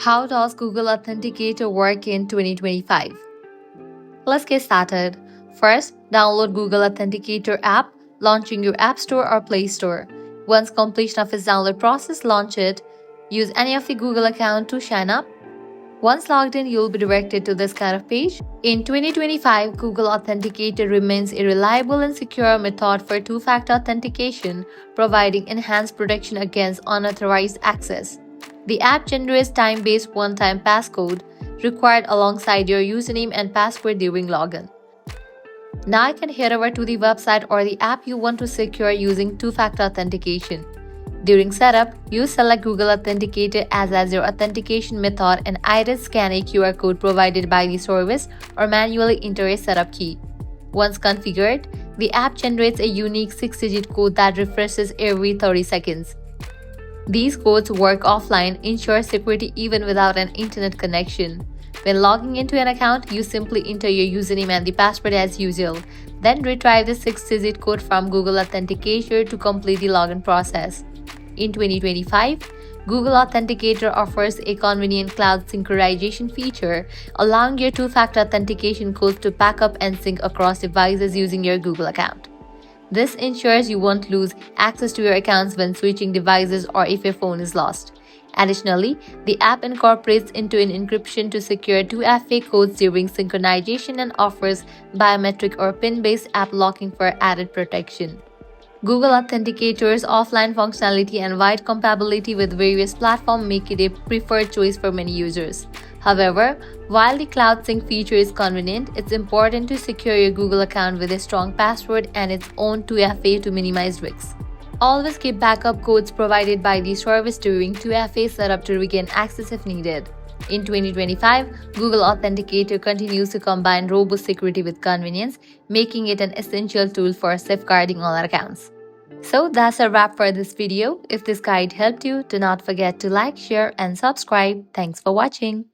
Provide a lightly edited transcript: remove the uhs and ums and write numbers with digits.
How does Google Authenticator work in 2025? Let's get started. First, download Google Authenticator app, launching your App Store or Play Store. Once completion of its download process, launch it. Use any of the Google account to sign up. Once logged in, you'll be directed to this kind of page. In 2025, Google Authenticator remains a reliable and secure method for two-factor authentication, providing enhanced protection against unauthorized access. The app generates time-based one-time passcode required alongside your username and password during login. Now you can head over to the website or the app you want to secure using two-factor authentication. During setup, you select Google Authenticator as your authentication method and either scan a QR code provided by the service or manually enter a setup key. Once configured, the app generates a unique 6-digit code that refreshes every 30 seconds. These codes work offline, ensure security even without an internet connection. When logging into an account, you simply enter your username and the password as usual. Then retrieve the 6-digit code from Google Authenticator to complete the login process. In 2025, Google Authenticator offers a convenient cloud synchronization feature, allowing your two-factor authentication codes to back up and sync across devices using your Google account. This ensures you won't lose access to your accounts when switching devices or if your phone is lost. Additionally, the app incorporates into an encryption to secure 2FA codes during synchronization and offers biometric or PIN-based app locking for added protection. Google Authenticator's offline functionality and wide compatibility with various platforms make it a preferred choice for many users. However, while the Cloud Sync feature is convenient, it's important to secure your Google account with a strong password and its own 2FA to minimize risks. Always keep backup codes provided by the service during 2FA setup to regain access if needed. In 2025, Google Authenticator continues to combine robust security with convenience, making it an essential tool for safeguarding all our accounts. So that's a wrap for this video. If this guide helped you, do not forget to like, share, and subscribe. Thanks for watching.